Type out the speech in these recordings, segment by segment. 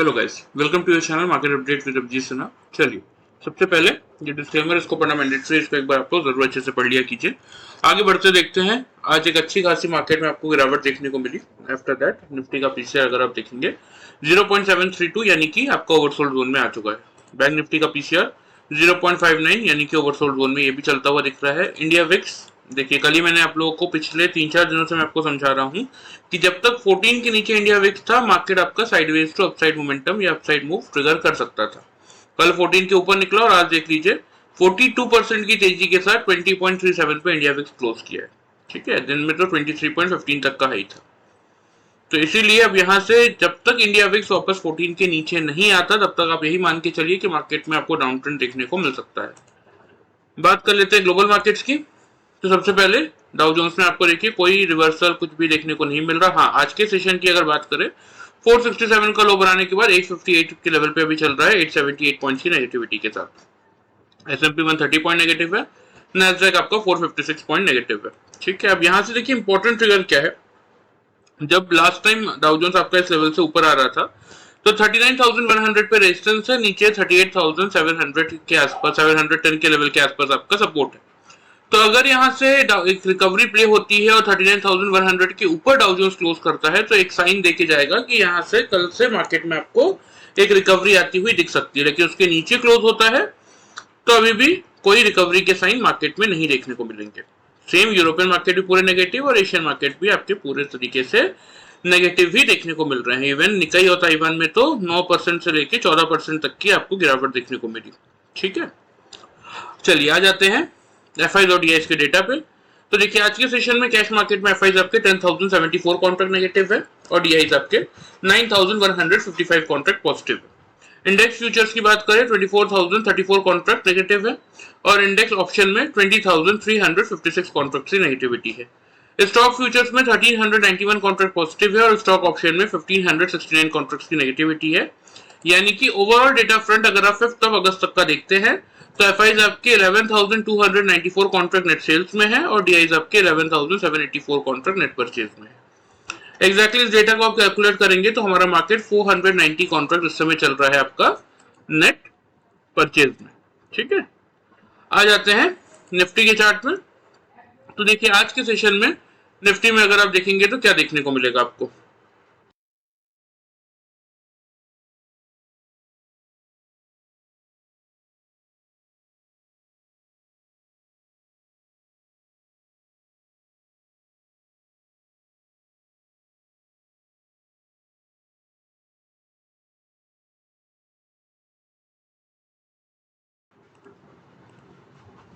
Hello guys, welcome to your channel market update with Abhijit Sinha. चलिए, सबसे पहले ये डिस्क्लेमर इसको पढ़ना मैंडेटरी है, इसको एक बार आपको जरूर अच्छे से पढ़ लिया कीजिए। आगे बढ़ते देखते हैं। आज एक अच्छी खासी मार्केट में आपको गिरावट देखने को मिली। आफ्टर दैट निफ्टी का पीसीआर अगर आप देखेंगे 0.732 यानी कि आपका ओवरसोल्ड जोन में आ चुका है। बैंक निफ्टी का पीसीआर 0.59 यानी कि ओवरसोल्ड जोन में ये भी चलता हुआ दिख रहा है। इंडिया विक्स देखिए, कल ही मैंने आप लोगों को पिछले 3-4 दिनों से मैं आपको समझा रहा हूं कि जब तक 14 के नीचे इंडिया विक्स था, मार्केट आपका साइडवेज टू अपसाइड मोमेंटम या अपसाइड मूव ट्रिगर कर सकता था। कल 14 के ऊपर निकला और आज देख लीजिए 42% की तेजी के साथ 20.37 पे इंडिया विक्स क्लोज किया है। ठीक है, दिन में तो 23.15 तक का हाई था। तो इसीलिए अब यहां से जब तक इंडिया विक्स वापस 14 के नीचे नहीं आता, तब तक आप यही मान के चलिए कि मार्केट में आपको डाउन ट्रेंड देखने को मिल सकता है। बात कर लेते हैं ग्लोबल मार्केट्स की। तो सबसे पहले डाउ जोन्स में आपको देखिए कोई रिवर्सल कुछ भी देखने को नहीं मिल रहा। हाँ, आज के सेशन की अगर बात करें 467 का लो बनाने के बाद 858 के लेवल पे अभी चल रहा है 878 पॉइंट्स की नेगेटिविटी के साथ। S&P 130 पॉइंट नेगेटिव है, नैस्डैक आपका 456 पॉइंट नेगेटिव है। ठीक है, अब यहां से देखिए इंपॉर्टेंट ट्रिगर क्या है। जब लास्ट टाइम डाउ जोन्स आपका इस लेवल से ऊपर आ रहा था तो 39,100 पे रेजिस्टेंस है, नीचे 38,700 के आसपास 710 के लेवल के आसपास आपका सपोर्ट है। तो अगर यहां से एक रिकवरी प्ले होती है और 39,100 के ऊपर डाउ जोन्स क्लोज करता है तो एक साइन देके जाएगा कि यहां से कल से मार्केट में आपको एक रिकवरी आती हुई दिख सकती है। लेकिन उसके नीचे क्लोज होता है तो अभी भी कोई रिकवरी के साइन मार्केट में नहीं देखने को मिलेंगे। सेम यूरोपियन मार्केट भी पूरे नेगेटिव और एशियन मार्केट भी आपके पूरे तरीके से नेगेटिव ही देखने को मिल रहे हैं। इवन निकाई और ताइवान में तो 9% से लेके 14% तक की आपको गिरावट देखने को मिली। ठीक है, चलिए आ जाते हैं एफआईज और डीआईज के डेटा पे। तो देखिए आज के सेशन में कैश मार्केट में एफआईज आपके 10,074 कॉन्ट्रैक्ट नेगेटिव है और डीआईज आपके 9,155 कॉन्ट्रैक्ट पॉजिटिव है। इंडेक्स फ्यूचर्स की बात करें 24,034 कॉन्ट्रैक्ट नेगेटिव है और इंडेक्स ऑप्शन में 20,356 कॉन्ट्रैक्ट की नेगेटिविटी है। स्टॉक फ्यूचर्स में 1,391 कॉन्ट्रैक्ट पॉजिटिव है और स्टॉक ऑप्शन में 1,569 कॉन्ट्रैक्ट की नेगेटिविटी है। यानी कि ओवरऑल डेटा फ्रंट अगर आप 5 अगस्त तक का देखते हैं तो एफआईज आपके 11,294 कॉन्ट्रैक्ट नेट सेल्स में है और डीआईज आपके 11,784 कॉन्ट्रैक्ट नेट परचेज में है। एग्जैक्टली इस डेटा को आप कैलकुलेट करेंगे तो हमारा मार्केट 490 कॉन्ट्रैक्ट इस समय चल रहा है आपका नेट परचेज में। ठीक है, आ जाते हैं निफ्टी के चार्ट में। तो देखिए आज के सेशन में निफ्टी में अगर आप देखेंगे तो क्या देखने को मिलेगा आपको।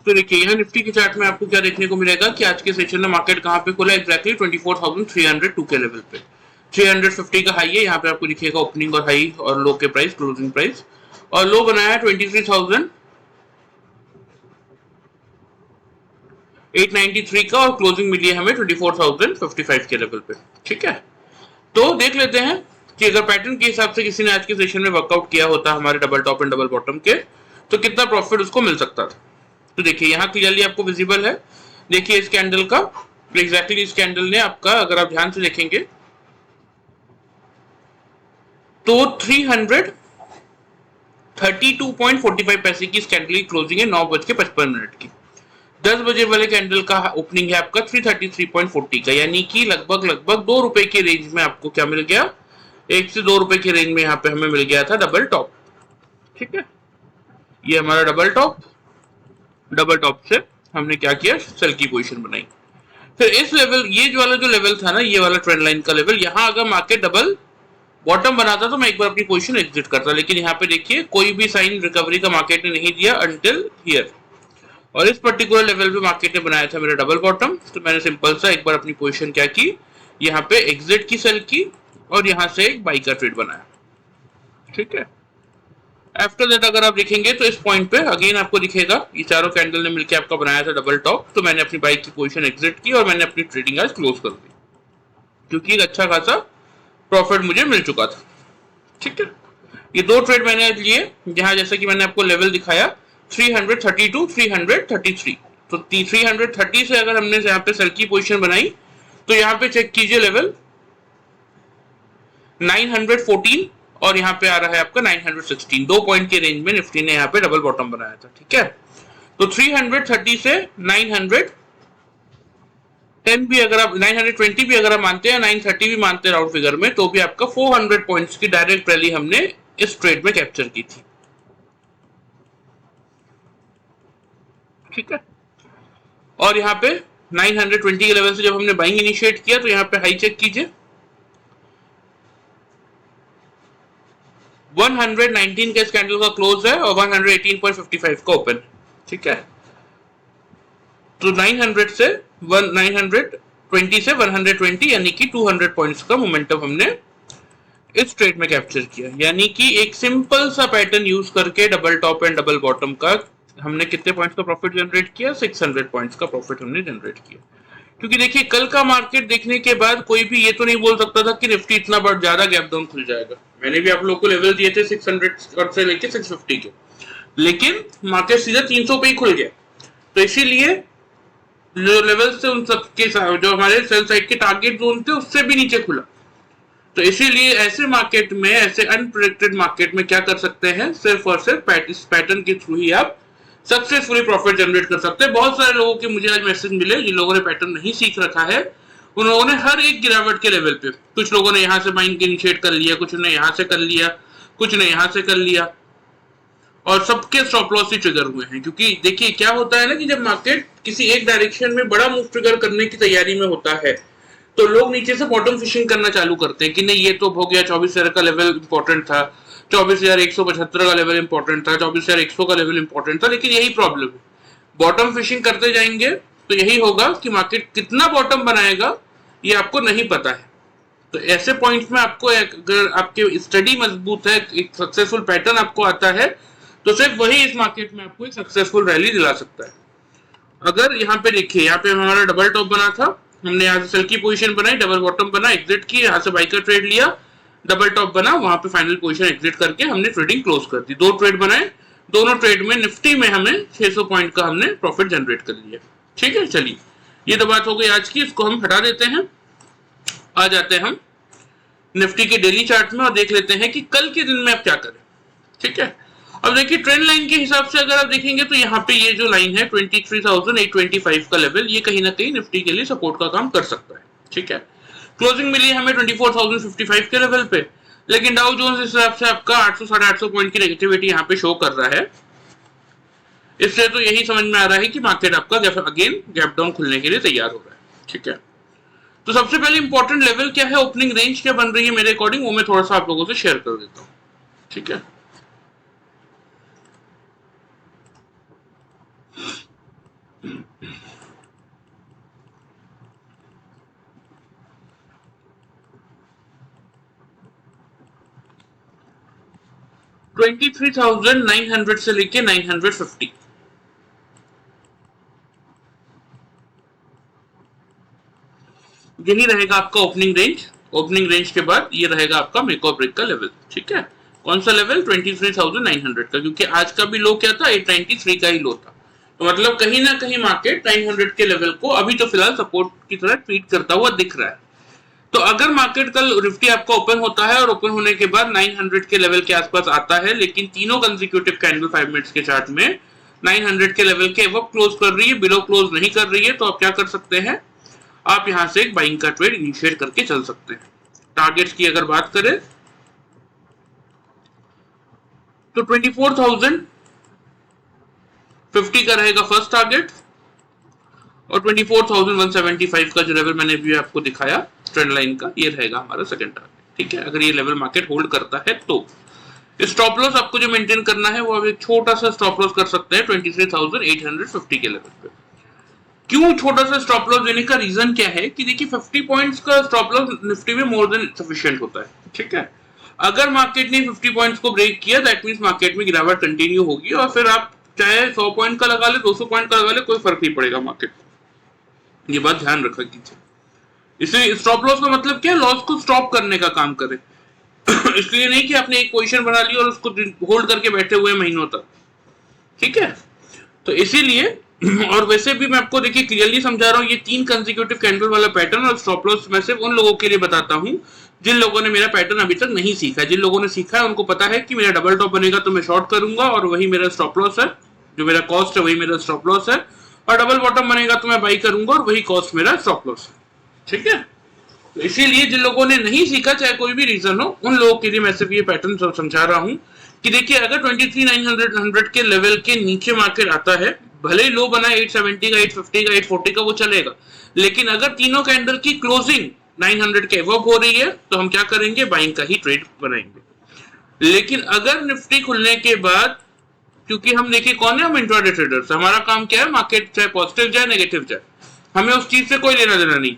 तो देखिए यहाँ निफ्टी के चार्ट में आपको क्या देखने को मिलेगा कि आज के सेशन में मार्केट कहाँ पे खुला, एग्जैक्टली 24,302 के लेवल पे। 350 का हाई है, यहाँ पे आपको दिखेगा ओपनिंग और हाई और लो के प्राइस, क्लोजिंग प्राइस। और लो बनाया है 23,893 का और क्लोजिंग मिली है हमें 24,055 के लेवल पे। ठीक है, तो देख लेते हैं कि अगर पैटर्न के हिसाब से किसी ने आज के सेशन में वर्कआउट किया होता हमारे double top and double bottom के, तो कितना प्रॉफिट उसको मिल सकता था। तो देखिए यहाँ क्लियरली आपको विजिबल है। देखिए इस कैंडल का एग्जैक्टली इस कैंडल ने आपका अगर आप ध्यान से देखेंगे तो 332.45 पैसे की इस कैंडल की क्लोजिंग है 9:55 की। 10 बजे वाले कैंडल का ओपनिंग है आपका 333.40 का, यानी कि लगभग 2 रुपए के रेंज में आपको क्या मिल गया, 1 से 2 रुपए के रेंज में यहाँ पे हमें मिल गया था डबल टॉप। ठीक है, ये हमारा डबल टॉप से हमने क्या किया, सेल की पोजीशन बनाई। फिर इस लेवल, ये वाला जो लेवल था ना, ये वाला ट्रेंड लाइन का लेवल, यहाँ अगर मार्केट डबल बॉटम बनाता तो मैं एक बार अपनी पोजीशन एग्जिट करता, लेकिन यहाँ पे देखिए कोई भी साइन रिकवरी का मार्केट ने नहीं दिया अंटिल हियर। और इस पर्टिकुलर लेवल पे मार्केट ने बनाया था मेरा डबल बॉटम, तो मैंने सिंपल सा एक बार अपनी पोजीशन क्या की, यहाँ पे एग्जिट की, सेल की और यहाँ से एक बाई का ट्रेड बनाया। ठीक है, आफ्टर दैट अगर आप देखेंगे तो इस पॉइंट पे अगेन आपको दिखेगा ये चारों कैंडल ने मिलकर आपका बनाया था डबल टॉप, तो मैंने अपनी बाइक की पोजीशन एग्जिट की और मैंने अपनी ट्रेडिंग आज क्लोज कर दी क्योंकि एक अच्छा खासा प्रॉफिट मुझे मिल चुका था। ठीक है, ये 2 ट्रेड मैंने आज लिए, जहां जैसे कि मैंने आपको लेवल दिखाया 332 333, तो 330 से अगर हमने यहाँ पे सेल की पोजीशन बनाई तो यहाँ पे चेक कीजिए लेवल 914 और यहाँ पे आ रहा है आपका 916, 2 पॉइंट के रेंज में निफ्टी ने यहाँ पे डबल बॉटम बनाया था। ठीक है, तो 330 से 910 भी अगर आप 920 भी अगर आप मानते हैं, 930 भी मानते हैं राउंड फिगर में, तो भी आपका 400 पॉइंट्स की डायरेक्ट रैली हमने इस ट्रेड में कैप्चर की थी। ठीक है, और यहाँ पे 920 के लेवल से जब हमने बाइंग इनिशिएट किया तो यहाँ पे हाई चेक कीजिए, 119 के कैंडल का क्लोज है और 118.55 का ओपन। ठीक है, तो 900 से 920 से 120 यानी कि 200 पॉइंट्स का मोमेंटम हमने इस ट्रेड में कैप्चर किया। यानी कि एक सिंपल सा पैटर्न यूज करके double top and double bottom का हमने कितने पॉइंट्स का प्रॉफिट जनरेट किया? 600 पॉइंट्स का प्रॉफिट हमने जनरेट किया। क्योंकि देखिए कल का मार्केट देखने के बाद कोई भी ये तो नहीं बोल सकता था कि निफ्टी इतना बड़ा ज्यादा गैप डाउन खुल जाएगा। मैंने भी आप लोगों को लेवल दिए थे 600 और से लेके 650 के, लेकिन मार्केट सीधा 300 पे ही खुल गया। तो इसीलिए जो लेवल से उन सबके जो हमारे सेल साइड के टारगेट जोन थे उससे भी नीचे खुला। तो इसीलिए ऐसे मार्केट में, ऐसे अनप्रेडिक्टेड मार्केट में क्या कर सकते हैं, सिर्फ और सिर्फ इस पैटर्न के थ्रू ही आप सक्सेसफुली प्रॉफिट जनरेट कर सकते हैं। बहुत सारे लोगों के मुझे आज मैसेज मिले जिन लोगों ने पैटर्न नहीं सीख रखा है, उन लोगों ने हर एक गिरावट के लेवल पे, कुछ लोगों ने यहाँ से बाइंग इनिशिएट कर लिया, कुछ ने यहाँ से कर लिया, कुछ ने यहाँ से कर लिया, और सबके स्टॉप लॉस ही ट्रिगर हुए हैं। क्योंकि देखिए क्या होता है ना कि जब मार्केट किसी एक डायरेक्शन में बड़ा मूव ट्रिगर करने की तैयारी में होता है तो लोग नीचे से बॉटम फिशिंग करना चालू करते हैं कि नहीं ये तो हो गया, 24,000 का लेवल इंपॉर्टेंट था, 24,175 का लेवल इंपॉर्टेंट था, 24,100 का लेवल इंपॉर्टेंट था। लेकिन यही प्रॉब्लम है, बॉटम फिशिंग करते जाएंगे तो यही होगा कि मार्केट कितना बॉटम बनाएगा ये आपको नहीं पता है। तो ऐसे पॉइंट्स में आपको अगर आपके स्टडी मजबूत है, एक सक्सेसफुल पैटर्न आपको आता है, तो सिर्फ वही इस मार्केट में आपको एक सक्सेसफुल रैली दिला सकता है। अगर यहाँ पे देखिए, यहाँ पे हमारा डबल टॉप बना था, हमने यहाँ से सेल की पोजीशन बनाई, डबल बॉटम बना, एग्जिट की, यहाँ से बाई का ट्रेड लिया, डबल टॉप बना, वहां पे फाइनल पोजीशन एग्जिट करके हमने ट्रेडिंग क्लोज कर दी। 2 ट्रेड बनाए, दोनों ट्रेड में निफ्टी में हमें 600 पॉइंट का हमने प्रॉफिट जनरेट कर लिया। ठीक है, चलिए ये तो बात हो गई आज की, इसको हम हटा देते हैं। आ जाते हैं हम निफ्टी के डेली चार्ट में और देख लेते हैं कि कल के दिन में आप क्या करें। ठीक है, अब देखिए ट्रेंड लाइन के हिसाब से अगर आप देखेंगे तो यहाँ पे ये जो लाइन है 23,825 का लेवल, ये कहीं ना कहीं निफ्टी के लिए सपोर्ट का काम कर सकता है। ठीक है, क्लोजिंग मिली हमें 24,055 के लेवल पे, लेकिन डाउ जोन्स इस हिसाब से आपका 800 साढ़े 800 पॉइंट की नेगेटिविटी यहाँ पे शो कर रहा है। इससे तो यही समझ में आ रहा है कि मार्केट आपका अगेन गैप डाउन खुलने के लिए तैयार हो रहा है। ठीक है, तो सबसे पहले इंपॉर्टेंट लेवल क्या है, ओपनिंग रेंज क्या बन रही है मेरे अकॉर्डिंग, वो मैं थोड़ा सा आप लोगों से शेयर कर देता हूँ। ठीक है, $23,900 से लेके 950, यही रहेगा आपका ओपनिंग रेंज। ओपनिंग रेंज के बाद ये रहेगा आपका मेक और ब्रेक का लेवल। ठीक है, कौन सा लेवल? 23,900 का, क्योंकि आज का भी लो क्या था, 893 का ही लो था। तो मतलब कहीं ना कहीं मार्केट 900 के लेवल को अभी तो फिलहाल सपोर्ट की तरह ट्रीट करता हुआ दिख रहा है। तो अगर मार्केट कल निफ्टी आपका ओपन होता है और ओपन होने के बाद 900 के लेवल के आसपास आता है, लेकिन तीनों कंसेक्यूटिव कैंडल 5 मिनट्स के चार्ट में 900 के लेवल के अब क्लोज कर रही है, बिलो क्लोज नहीं कर रही है, तो आप क्या कर सकते हैं, आप यहां से एक बाइंग का ट्रेड इनिशिएट करके चल सकते हैं। टारगेट्स की अगर बात करें तो 24,050 का रहेगा फर्स्ट टारगेट, और 24,175 का जो लेवल मैंने भी आपको दिखाया ट्रेंड लाइन का, ये रहेगा हमारा सेकंड टारगेट। ठीक है, अगर ये लेवल मार्केट होल्ड करता है तो स्टॉप लॉस आपको जो मेंटेन करना है वो आप एक छोटा सा स्टॉप लॉस कर सकते हैं 23,850 के लेवल पे। क्यों छोटा सा स्टॉप लॉस देने का रीजन क्या है कि देखिए 50 पॉइंट्स का स्टॉप लॉस निफ्टी में मोर देन सफिशिएंट होता है। ठीक है, अगर मार्केट ने 50 पॉइंट्स को ब्रेक किया दैट मींस मार्केट में गिरावट कंटिन्यू होगी, और फिर आप चाहे 100 पॉइंट का लगा ले, 200 पॉइंट का लगा ले, कोई फर्क नहीं पड़ेगा मार्केट। ये बात ध्यान रखा कीजिए। इसलिए स्टॉप लॉस का मतलब क्या है, लॉस को स्टॉप करने का काम करे। इसलिए नहीं कि आपने एक पोजीशन बना ली और उसको होल्ड करके बैठे हुए महीनों तक। ठीक है, तो इसीलिए, और वैसे भी मैं आपको देखिए क्लियरली समझा रहा हूँ, ये 3 कंसेक्यूटिव कैंडल वाला पैटर्न और स्टॉप लॉस मैं सिर्फ उन लोगों के लिए बताता हूँ जिन लोगों ने मेरा पैटर्न अभी तक नहीं सीखा, जिन लोगों ने सीखा है उनको पता है कि मेरा डबल टॉप बनेगा तो मैं शॉर्ट करूंगा और वही मेरा स्टॉप लॉस है, जो मेरा कॉस्ट है वही मेरा स्टॉप लॉस है, और डबल बॉटम बनेगा तो मैं बाई करूंगा और वही कॉस्ट मेरा स्टॉप लॉस है। ठीक है, तो इसीलिए जिन लोगों ने नहीं सीखा, चाहे कोई भी रीजन हो, उन लोगों के लिए मैं सिर्फ ये पैटर्न समझा रहा हूं कि देखिए अगर 23,900 के लेवल के नीचे मार्केट आता है, भले ही लो बना 870 का, 850 का, 840 का, वो चलेगा, लेकिन अगर तीनों कैंडल की क्लोजिंग 900 के एवब हो रही है तो हम क्या करेंगे, बाइंग का ही ट्रेड बनाएंगे। लेकिन अगर निफ्टी खुलने के बाद, क्योंकि हम देखिए कौन है, हम इंट्राडे ट्रेडर्स, हमारा काम क्या है, मार्केट चाहे पॉजिटिव जाए नेगेटिव जाए, हमें उस चीज से कोई लेना देना नहीं।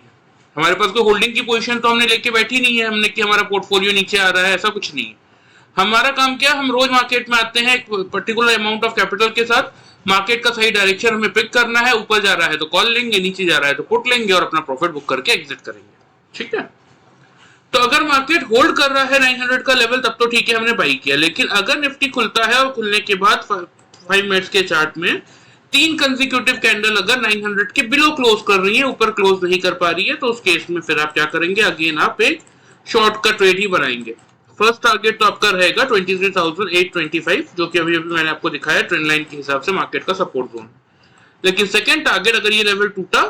हमारे पास कोई होल्डिंग की पोजीशन तो हमने लेके बैठी नहीं है, हमने कि हमारा पोर्टफोलियो नीचे आ रहा है, ऐसा कुछ नहीं है। हमारा काम क्या, हम रोज मार्केट में आते हैं एक पर्टिकुलर अमाउंट ऑफ कैपिटल के साथ, मार्केट का सही डायरेक्शन हमें पिक करना है, ऊपर जा रहा है तो कॉल लेंगे, नीचे जा रहा है तो पुट लेंगे और अपना प्रॉफिट बुक करके एग्जिट करेंगे। ठीक है, तो अगर मार्केट होल्ड कर रहा है 900 का लेवल तब तो ठीक है, हमने बाई किया। लेकिन अगर निफ्टी खुलता है और खुलने के बाद 5 मिनट्स के चार्ट में 3 कंसेक्यूटिव कैंडल अगर 900 के बिलो क्लोज कर रही है, ऊपर क्लोज नहीं कर पा रही है, तो उस केस में फिर आप क्या करेंगे, अगेन आप एक शॉर्ट का ट्रेड ही बनाएंगे। फर्स्ट टारगेट तो आपका रहेगा 23,825, जो कि अभी मैंने आपको दिखाया ट्रेंड लाइन के हिसाब से मार्केट का सपोर्ट जोन। लेकिन सेकंड टारगेट अगर ये लेवल टूटा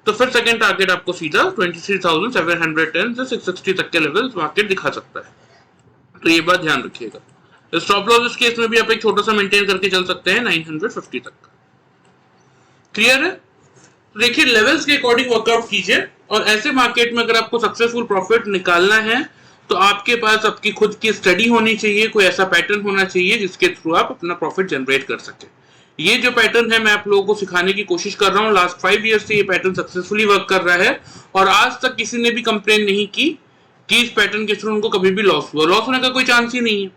तो फिर सेकंड टारगेट आपको सीधा 23,710 से 660 तक के लेवल मार्केट दिखा सकता है, तो ये बात ध्यान रखिएगा। स्टॉप लॉस इस केस में भी आप एक छोटा सा मेंटेन करके चल सकते हैं 950 तक। क्लियर है? देखिए लेवल्स के अकॉर्डिंग वर्कआउट कीजिए, और ऐसे मार्केट में अगर आपको सक्सेसफुल प्रॉफिट निकालना है तो आपके पास आपकी खुद की स्टडी होनी चाहिए, कोई ऐसा पैटर्न होना चाहिए जिसके थ्रू आप अपना प्रॉफिट जनरेट कर सके। ये जो पैटर्न है मैं आप लोगों को सिखाने की कोशिश कर रहा हूँ, लास्ट 5 ईयर्स से ये पैटर्न सक्सेसफुली वर्क कर रहा है, और आज तक किसी ने भी कंप्लेन नहीं की कि इस पैटर्न के थ्रू उनको कभी भी लॉस हुआ। लॉस होने का कोई चांस ही नहीं है।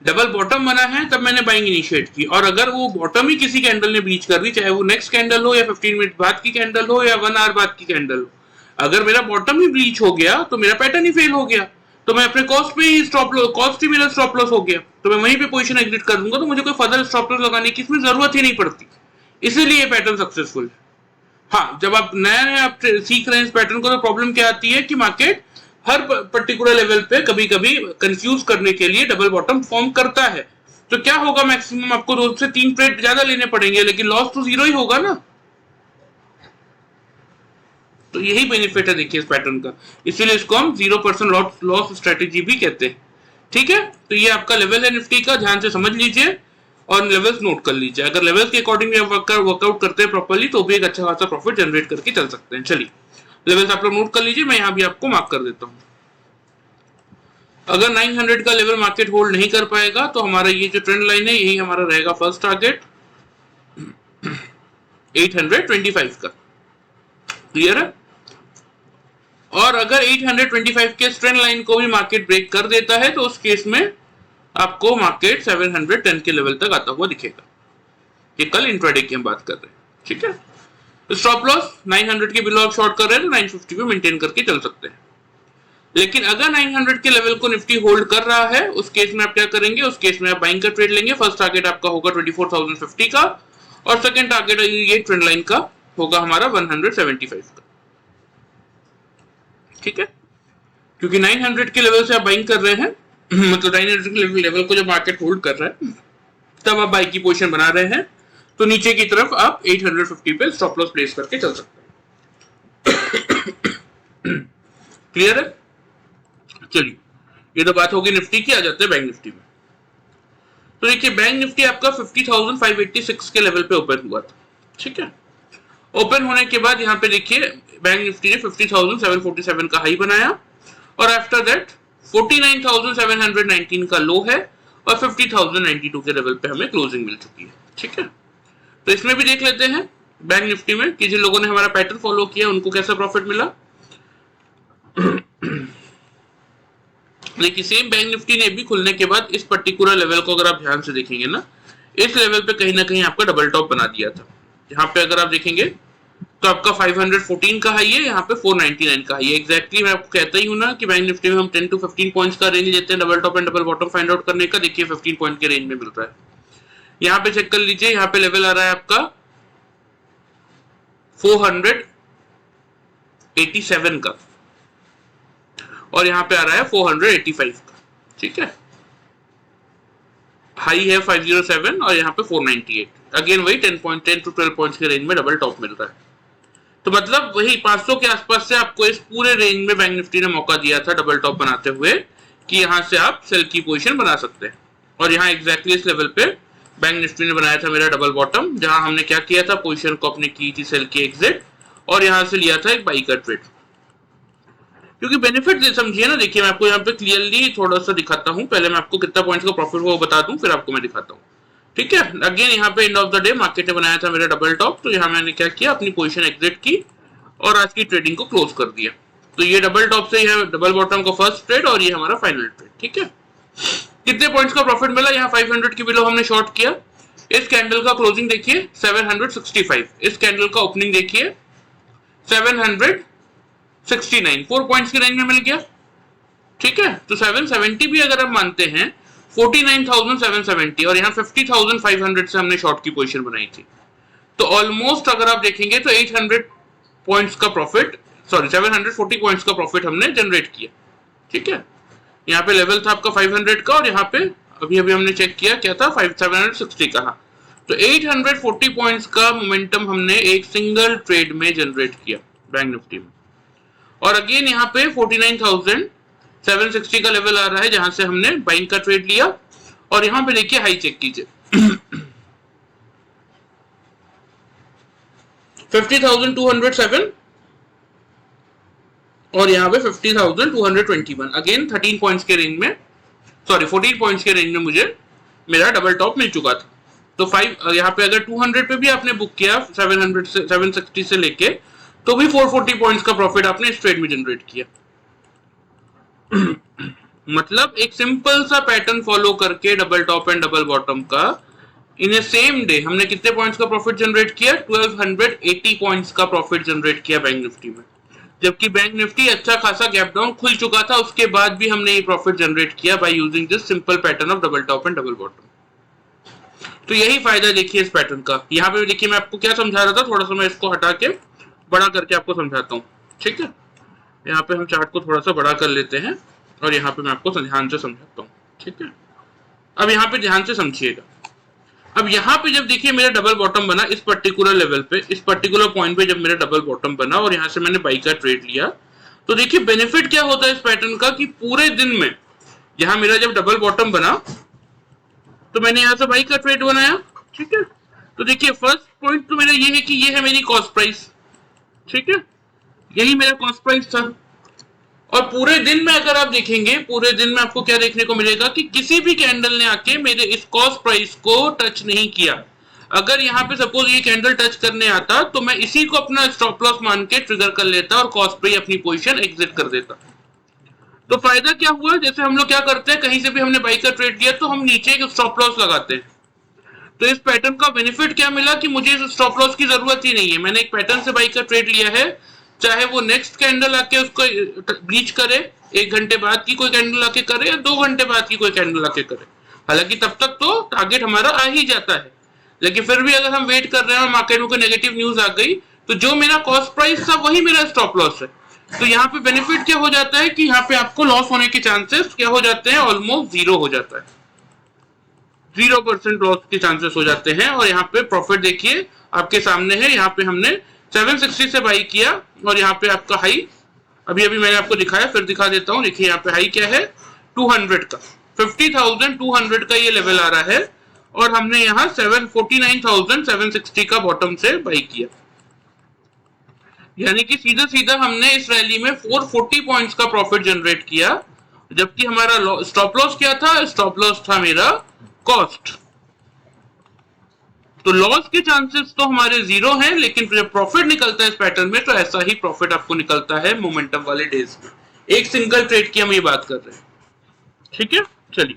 डबल बॉटम बना है तब मैंने बाइंग इनिशिएट की, और अगर वो बॉटम ही किसी कैंडल ने ब्रीच कर दी, चाहे वो नेक्स्ट कैंडल हो या 15 मिनट बाद की कैंडल हो या 1 आवर बाद की कैंडल हो, अगर मेरा बॉटम ही ब्रीच हो गया तो मेरा पैटर्न ही फेल हो गया, तो मैं अपने कॉस्ट पे ही स्टॉप लॉस, कॉस्ट ही मेरा स्टॉप लॉस हो गया, तो मैं वहीं पे पोजीशन एग्जिट कर दूंगा, तो मुझे कोई फर्दर स्टॉप लॉस लगाने की इसमें जरूरत ही नहीं पड़ती। इसीलिए ये पैटर्न सक्सेसफुल है। हाँ, जब आप नया आप सीख रहे हैं इस पैटर्न को, तो प्रॉब्लम क्या आती है कि मार्केट हर पर्टिकुलर लेवल पे कभी कभी कंफ्यूज करने के लिए डबल बॉटम फॉर्म करता है, तो क्या होगा, मैक्सिमम आपको 2 से 3 ट्रेड ज्यादा लेने पड़ेंगे, लेकिन लॉस तो 0 ही होगा ना। तो यही बेनिफिट है देखिए इस पैटर्न का, इसीलिए इसको हम 0% लॉस स्ट्रेटेजी भी कहते हैं। ठीक है, तो ये आपका लेवल है निफ्टी का, ध्यान से समझ लीजिए और लेवल्स नोट कर लीजिए। अगर लेवल्स के अकॉर्डिंग वर्कआउट करते हैं प्रॉपर्ली तो भी एक अच्छा खासा प्रॉफिट जनरेट करके चल सकते हैं। चलिए लेवल्स आप लोग नोट कर लीजिए, मैं यहाँ भी आपको मार्क कर देता हूँ। अगर 900 का लेवल मार्केट होल्ड नहीं कर पाएगा तो हमारा ये जो ट्रेंड लाइन है यही हमारा रहेगा फर्स्ट टारगेट 825 का। क्लियर है? और अगर 825 के ट्रेंड लाइन को भी मार्केट ब्रेक कर देता है तो उस केस में आपको मार्केट 710 के लेवल तक आता हुआ दिखेगा। ये कल इंट्राडे की हम बात कर रहे हैं। ठीक है, तो स्टॉप लॉस 900 के बिलो आप शॉर्ट कर रहे हैं तो 950 पे मेंटेन करके चल सकते हैं। लेकिन अगर 900 के लेवल को निफ्टी होल्ड कर रहा है उस केस में आप क्या करेंगे, उस केस में आप बाइंग का ट्रेड लेंगे। फर्स्ट टारगेट आपका होगा 24,050 का और सेकंड टारगेट ये ट्रेंड लाइन का होगा हमारा 175 का। ठीक है, क्योंकि 900 के लेवल से आप बाइंग कर रहे हैं मतलब 900 के लेवल को जब मार्केट होल्ड कर रहा है तब आप बाई की पोजीशन बना रहे हैं, तो नीचे की तरफ आप 850 पे स्टॉप लॉस प्लेस करके चल सकते हैं। क्लियर है? चलिए ये तो बात होगी निफ्टी की, आ जाते हैं बैंक निफ्टी में। तो देखिए बैंक निफ्टी आपका 50,586 के लेवल पे ओपन हुआ था। ठीक है, ओपन होने के बाद यहाँ पे देखिए बैंक निफ्टी ने 50,747 का हाई बनाया और आफ्टर दैट 49,719 का लो है और 50,092 के लेवल पे हमें क्लोजिंग मिल चुकी है। ठीक है, तो इसमें भी देख लेते हैं बैंक निफ्टी में कि जिन लोगों ने हमारा पैटर्न फॉलो किया उनको कैसा प्रॉफिट मिला। देखिए सेम बैंक निफ्टी ने भी खुलने के बाद इस पर्टिकुलर लेवल को अगर आप ध्यान से देखेंगे ना, इस लेवल पे कहीं ना कहीं आपका डबल टॉप बना दिया था। यहाँ पे अगर आप देखेंगे तो आपका 514 का हाई है, यहाँ पे 499 का हाई है। एग्जैक्टली मैं आपको कहता ही हूँ ना कि बैंक निफ्टी में हम 10 to 15 पॉइंट्स का रेंज लेते हैं double top and double bottom find out करने का। देखिए 15 पॉइंट के रेंज में मिल रहा है। यहाँ पे चेक कर लीजिए, यहाँ पे लेवल आ रहा है आपका 487 का और यहाँ पे आ रहा है 485 का, ठीक है। हाई है 507 और यहाँ पे 498, अगेन वही 10 to 12 पॉइंट्स के रेंज में डबल टॉप मिल रहा है। तो मतलब वही 500 के आसपास से आपको इस पूरे रेंज में बैंक निफ्टी ने मौका दिया था डबल टॉप बनाते हुए कि यहाँ से आप सेल की पोजीशन बना सकते हैं। और यहाँ एग्जैक्टली इस लेवल पे बैंक निफ्टी ने बनाया था मेरा डबल बॉटम, जहां हमने क्या किया था, पोजीशन को अपने की थी सेल की एग्जिट और यहाँ से लिया था एक बाई का ट्रेड। क्योंकि बेनिफिट समझिए ना, देखिए मैं आपको यहाँ पे क्लियरली थोड़ा सा दिखाता हूँ। पहले मैं आपको कितना पॉइंट्स का प्रॉफिट वो बता दूं, फिर आपको मैं दिखाता हूँ, ठीक है। अगेन यहाँ पे end of the day market ने बनाया था मेरा डबल टॉप, तो यहाँ मैंने क्या किया, अपनी पोजीशन एग्जिट की और आज की ट्रेडिंग को क्लोज कर दिया। तो ये डबल टॉप से है डबल बॉटम का फर्स्ट ट्रेड और ये हमारा फाइनल ट्रेड, ठीक है। कितने पॉइंट्स का प्रॉफिट मिला, यहाँ 500 के बिलो हमने शॉर्ट किया। इस कैंडल का क्लोजिंग देखिए 765, इस कैंडल का ओपनिंग देखिए 769, 4 पॉइंट्स की रेंज में मिल गया, ठीक है। तो 770 भी अगर आप मानते हैं 49,770 और यहाँ 50,500 से हमने शॉर्ट की पोजीशन बनाई थी। तो ऑलमोस्ट अगर आप देखेंगे तो 800 पॉइंट्स का प्रॉफिट, सॉरी 740 पॉइंट्स का प्रॉफिट हमने जनरेट किया, ठीक है। यहाँ पे लेवल था आपका 500 का और यहाँ पे अभी हमने चेक किया क्या था 760 का। हाँ, तो 840 पॉइंट्स का मोमेंटम हमने एक सिंगल ट्रेड में जनरेट किया बैंक निफ्टी में। और अगेन यहाँ पे 49,760 का लेवल आ रहा है जहां से हमने बाइंग का ट्रेड लिया और यहाँ पे देखिए हाई चेक कीजिए 50,207 और यहाँ पे 50,221, अगेन 13 पॉइंट्स के रेंज में, सॉरी 14 पॉइंट्स के रेंज में मुझे मेरा डबल टॉप मिल चुका था। तो 5 यहाँ पे अगर 200 पे भी आपने बुक किया 700 से 760 से लेके, तो भी 440 पॉइंट्स का प्रॉफिट आपने इस ट्रेड में जनरेट किया। मतलब एक सिंपल सा पैटर्न फॉलो करके double top and double bottom का इन ए सेम डे हमने कितने पॉइंट्स का प्रॉफिट जनरेट किया, 1280 पॉइंट्स का प्रॉफिट जनरेट किया बैंक निफ्टी में। जबकि बैंक निफ्टी अच्छा खासा गैप डाउन खुल चुका था, उसके बाद भी हमने ये प्रॉफिट जनरेट किया by using this simple pattern of double top and double bottom. तो यही फायदा देखिए इस पैटर्न का। यहाँ पे देखिए मैं आपको क्या समझा रहा था, थोड़ा सा मैं इसको हटा के बड़ा करके आपको समझाता हूँ, ठीक है। यहाँ पे हम चार्ट को थोड़ा सा बड़ा कर लेते हैं और यहाँ पे मैं आपको ध्यान से समझाता हूँ, ठीक है। अब यहाँ पे ध्यान से समझिएगा। अब यहाँ पे जब देखिए मेरा डबल बॉटम बना इस पर्टिकुलर लेवल पे, इस पर्टिकुलर पॉइंट पे जब मेरा डबल बॉटम बना और यहाँ से मैंने बाई का ट्रेड लिया, तो देखिए बेनिफिट क्या होता है इस पैटर्न का कि पूरे दिन में यहाँ मेरा जब डबल बॉटम बना तो मैंने यहाँ से बाई का ट्रेड बनाया, ठीक है। तो देखिए फर्स्ट पॉइंट तो मेरा ये है कि ये है मेरी कॉस्ट प्राइस, ठीक है, यही मेरा कॉस्ट प्राइस था। और पूरे दिन में अगर आप देखेंगे, पूरे दिन में आपको क्या देखने को मिलेगा कि किसी भी कैंडल ने आके मेरे इस कॉस्ट प्राइस को टच नहीं किया। अगर यहाँ पे सपोज ये कैंडल टच करने आता तो मैं इसी को अपना स्टॉप लॉस मान के ट्रिगर कर लेता और कॉस्ट पे अपनी पोजीशन एग्जिट कर देता। तो फायदा क्या हुआ, जैसे हम लोग क्या करते हैं, कहीं से भी हमने बाई का ट्रेड लिया तो हम नीचे एक स्टॉप लॉस लगाते हैं। तो इस पैटर्न का बेनिफिट क्या मिला कि मुझे इस स्टॉप लॉस की जरूरत ही नहीं है। मैंने एक पैटर्न से बाई का ट्रेड लिया है, चाहे वो नेक्स्ट कैंडल आके उसको ब्रीच करे, 1 घंटे बाद की कोई कैंडल आके करे या 2 घंटे बाद की कोई कैंडल आके करे, हालांकि तब तक तो टारगेट हमारा आ ही जाता है। लेकिन फिर भी अगर हम वेट कर रहे हैं और मार्केट में कोई नेगेटिव न्यूज आ गई तो जो मेरा कॉस्ट प्राइस था वही मेरा स्टॉप लॉस है। तो यहाँ पे बेनिफिट क्या हो जाता है कि यहाँ पे आपको लॉस होने के चांसेस क्या हो जाते हैं, ऑलमोस्ट 0 हो जाता है, 0% लॉस के चांसेस हो जाते हैं। और यहाँ पे प्रॉफिट देखिए आपके सामने है, यहाँ पे हमने 760 से बाई किया और यहाँ पे आपका हाई अभी मैंने आपको दिखाया, फिर दिखा देता हूँ। देखिए यहाँ पे हाई क्या है 200 का, 50,200 का ये लेवल आ रहा है और हमने यहाँ 49,760 का बॉटम से बाई किया। यानी कि सीधा सीधा हमने इस रैली में 440 पॉइंट्स का प्रॉफिट जनरेट किया, जबकि हमारा स्टॉप लॉस क्या था, स्टॉप लॉस था मेरा कॉस्ट। तो लॉस के चांसेस तो हमारे 0 हैं, लेकिन जब प्रॉफिट निकलता है इस पैटर्न में तो ऐसा ही प्रॉफिट आपको निकलता है मोमेंटम वाले डेज में। एक सिंगल ट्रेड की हम ये बात कर रहे हैं, ठीक है। चलिए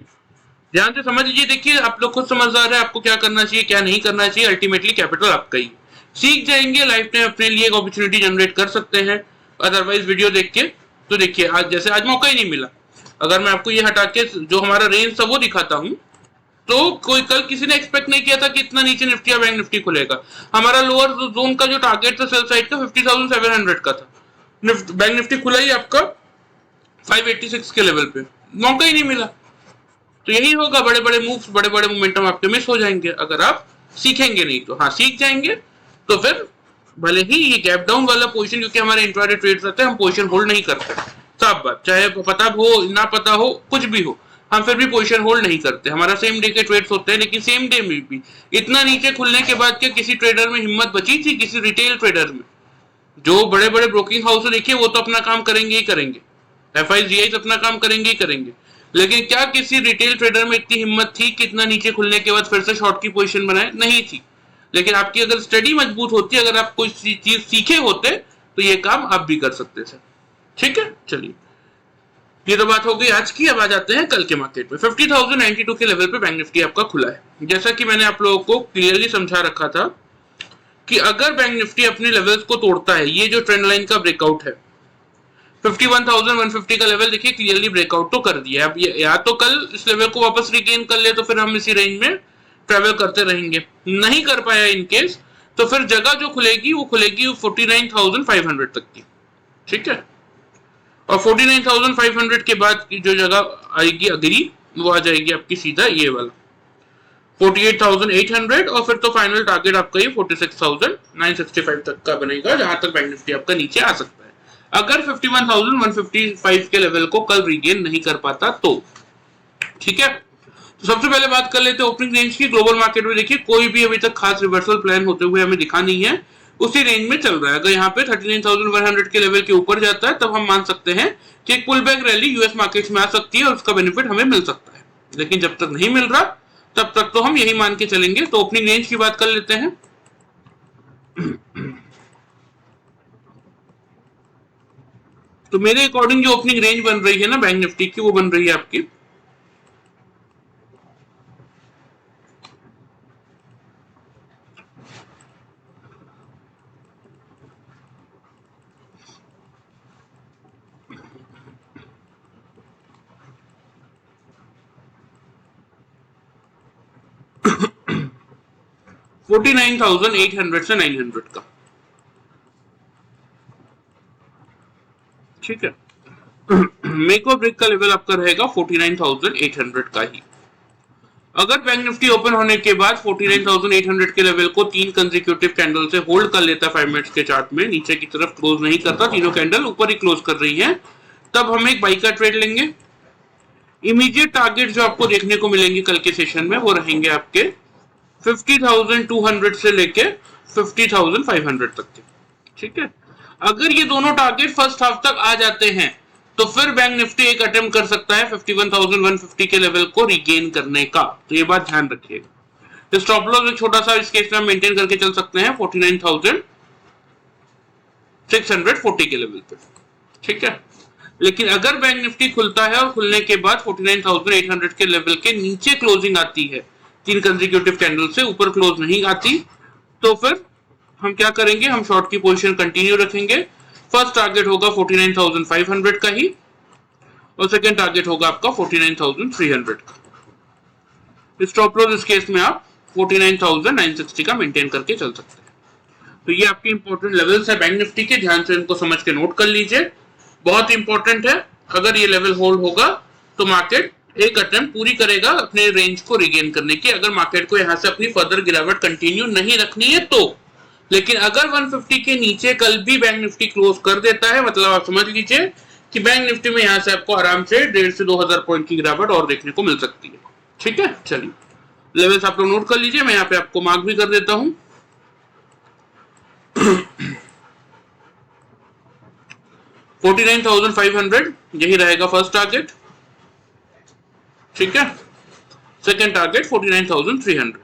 ध्यान से समझ लीजिए, देखिए आप लोग खुद समझदार है, आपको क्या करना चाहिए क्या नहीं करना चाहिए, अल्टीमेटली कैपिटल आपका ही। सीख जाएंगे लाइफ टाइम अपने लिए एक अपॉर्चुनिटी जनरेट कर सकते हैं, अदरवाइज वीडियो देख के। तो देखिए आज मौका ही नहीं मिला। अगर मैं आपको ये हटा के जो हमारा रेंज था वो दिखाता हूँ, तो कोई कल किसी ने एक्सपेक्ट नहीं किया था कि इतना नीचे निफ्टी या बैंक निफ्टी खुलेगा। हमारा लोअर जोन का जो टारगेट था सेल साइड का 50,700 का था, बैंक निफ्टी खुला ही आपका 586 के लेवल पे मौका ही नहीं मिला। तो यही होगा, बड़े बड़े मूव्स, बड़े बड़े मोमेंटम आपके मिस हो जाएंगे अगर आप सीखेंगे नहीं तो। हाँ, सीख जाएंगे तो फिर भले ही ये गैप डाउन वाला पोजीशन, क्योंकि हमारे इंट्राडे ट्रेड्स रहते हैं, हम पोजीशन होल्ड नहीं करते, साफ बात, चाहे पता हो ना पता हो कुछ भी हो, हम फिर भी पोजीशन होल्ड नहीं करते। हमारा सेम डे के ट्रेड्स होते हैं, लेकिन सेम डे में भी इतना नीचे खुलने के बाद क्या किसी ट्रेडर में हिम्मत बची थी? किसी रिटेल ट्रेडर में? जो बड़े बड़े ब्रोकिंग हाउस देखिए, वो तो अपना काम करेंगे ही करेंगे, FIGI अपना काम करेंगे ही करेंगे, लेकिन क्या किसी रिटेल ट्रेडर में इतनी हिम्मत थी कि इतना नीचे खुलने के बाद फिर से शॉर्ट की पोजीशन बनाए? नहीं थी। लेकिन आपकी अगर स्टडी मजबूत होती, अगर आप कोई चीज सीखे होते, तो ये काम आप भी कर सकते थे। ठीक है, चलिए, ये तो बात हो गई आज की। अब आ जाते हैं कल के मार्केट में। 50,092 के लेवल पे बैंक निफ्टी आपका खुला है। जैसा कि मैंने आप लोगों को क्लियरली समझा रखा था कि अगर बैंक निफ्टी अपने लेवल्स को तोड़ता है, ये जो ट्रेंड लाइन का ब्रेकआउट है, 51,150 का लेवल देखिए क्लियरली ब्रेकआउट तो कर दिया है। अब या तो कल इस लेवल को वापस रिगेन कर ले तो फिर हम इसी रेंज में ट्रेवल करते रहेंगे, नहीं कर पाया इन केस तो फिर जगह जो खुलेगी वो खुलेगी 49,500 तक की। ठीक है, और 49,500 के बाद की जो जगह आएगी अगली, वो आ जाएगी आपकी सीधा ये वाला 48,800, और फिर तो फाइनल टारगेट आपका ये 46,965 तक का बनेगा, जहां तक बैंक निफ्टी आपका नीचे आ सकता है अगर 51,155 के लेवल को कल रिगेन नहीं कर पाता तो। ठीक है, तो सबसे पहले बात कर लेते हैं ओपनिंग रेंज की। ग्लोबल मार्केट में देखिए कोई भी अभी तक खास रिवर्सल प्लान होते हुए हमें दिखा नहीं है, उसी रेंज में चल रहा है। अगर यहाँ पे 39,100 के लेवल के ऊपर जाता है तब हम मान सकते हैं कि एक pull back rally US markets में आ सकती है और उसका बेनिफिट हमें मिल सकता है, लेकिन जब तक नहीं मिल रहा तब तक तो हम यही मान के चलेंगे। तो ओपनिंग रेंज की बात कर लेते हैं। तो मेरे अकॉर्डिंग जो ओपनिंग रेंज बन रही है ना बैंक निफ्टी की, वो बन रही है आपकी 49,800 से 900 का। ठीक है, मेक और ब्रेक का लेवल आपका रहेगा 49,800 का ही। अगर बैंक निफ्टी ओपन होने के बाद 49,800 के लेवल को 3 कंसेक्यूटिव कैंडल से होल्ड कर लेता है 5 मिनट्स के चार्ट में, नीचे की तरफ क्लोज नहीं करता, तीनों कैंडल ऊपर ही क्लोज कर रही हैं, तब हम एक बाई का ट्रेड लेंगे। इमीडिएट टारगेट जो आपको देखने को मिलेंगे कल के सेशन में वो रहेंगे आपके 50,200 से लेके 50,500 तक के। ठीक है, अगर ये दोनों टारगेट फर्स्ट हाफ तक आ जाते हैं तो फिर बैंक निफ्टी एक अटेम्प्ट कर सकता है 51,150 के लेवल को रिगेन करने का। तो ये बात ध्यान रखिएगा। स्टॉप लॉस एक छोटा सा इस केस में मेंटेन करके चल सकते हैं 49,640 के लेवल पे। ठीक है, लेकिन अगर बैंक निफ्टी खुलता है और खुलने के बाद 49,800 के लेवल के नीचे क्लोजिंग आती है, 3 कंसेक्यूटिव कैंडल से ऊपर क्लोज नहीं आती, तो फिर हम क्या करेंगे, हम शॉर्ट की पोजीशन कंटिन्यू रखेंगे। फर्स्ट टारगेट होगा 49,500 का ही और सेकंड टारगेट होगा आपका 49,300 का। स्टॉप लॉस इस केस में आप 49,960 का मेंटेन करके चल सकते हैं। तो ये आपके इंपॉर्टेंट लेवल्स है बैंक निफ्टी के, ध्यान से इनको समझ के नोट कर लीजिए, बहुत इंपॉर्टेंट है। अगर ये लेवल होल्ड होगा तो मार्केट एक अटेम्प्ट पूरी करेगा अपने रेंज को रिगेन करने की, अगर मार्केट को यहां से अपनी फर्दर गिरावट कंटिन्यू नहीं रखनी है तो। लेकिन अगर 150 के नीचे कल भी बैंक निफ्टी क्लोज कर देता है, मतलब आप समझ लीजिए कि बैंक निफ्टी में यहां से आपको आराम से 1,500 से 2,000 पॉइंट की गिरावट और देखने को मिल सकती है। ठीक है, चलिए लेवल्स आप लोग नोट कर लीजिए, मैं यहाँ पे आपको मार्क भी कर देता हूं। 49,500 यही रहेगा फर्स्ट टारगेट। ठीक है, सेकेंड टारगेट 49,300।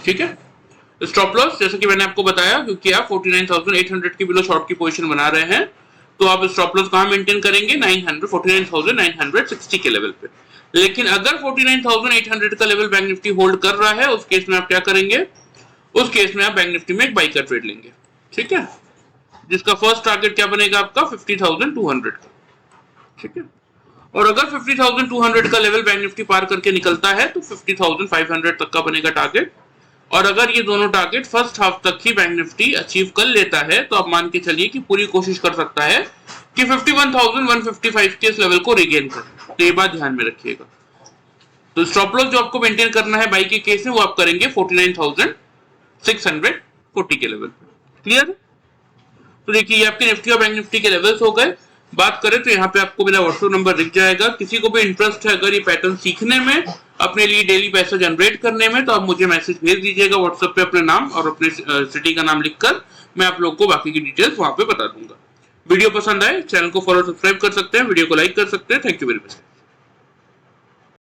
ठीक है, स्टॉप लॉस जैसे कि मैंने आपको बताया, क्योंकि आप 49,800 के बिलो शॉर्ट की पोजीशन बना रहे हैं तो आप स्टॉप लॉस कहां मेंटेन करेंगे, 49,960 के लेवल पे। लेकिन अगर 49,800 का लेवल बैंक निफ्टी होल्ड कर रहा है, उस केस में आप क्या करेंगे, उस केस में आप बैंक निफ्टी में एक बाई का ट्रेड लेंगे। ठीक है, जिसका फर्स्ट टारगेट क्या बनेगा आपका 50,200 का। ठीक है, और अगर 50,200 का लेवल बैंक निफ्टी पार करके निकलता है तो 50,500 तक का बनेगा टारगेट, और अगर ये दोनों टारगेट फर्स्ट हाफ तक ही बैंक निफ्टी अचीव कर लेता है तो आप मान के चलिए कि पूरी कोशिश कर सकता है कि 51,155 के इस लेवल को रिगेन कर। तो ये बात ध्यान में रखिएगा। तो स्टॉप लॉस जो आपको मेंटेन करना है बाई के केस में वो आप करेंगे 49,640 के लेवल पे। क्लियर? तो देखिए ये आपके निफ्टी और बैंक निफ्टी के लेवल्स हो गए। बात करें तो यहाँ पे आपको मेरा व्हाट्सएप नंबर दिख जाएगा। किसी को भी इंटरेस्ट है अगर ये पैटर्न सीखने में, अपने लिए डेली पैसा जनरेट करने में, तो आप मुझे मैसेज भेज दीजिएगा व्हाट्सएप पे अपने नाम और अपने सिटी का नाम लिखकर। मैं आप लोगों को बाकी की डिटेल्स वहां पे बता दूंगा। वीडियो पसंद आए चैनल को फॉलो सब्सक्राइब कर सकते हैं, वीडियो को लाइक कर सकते हैं। Thank you very much.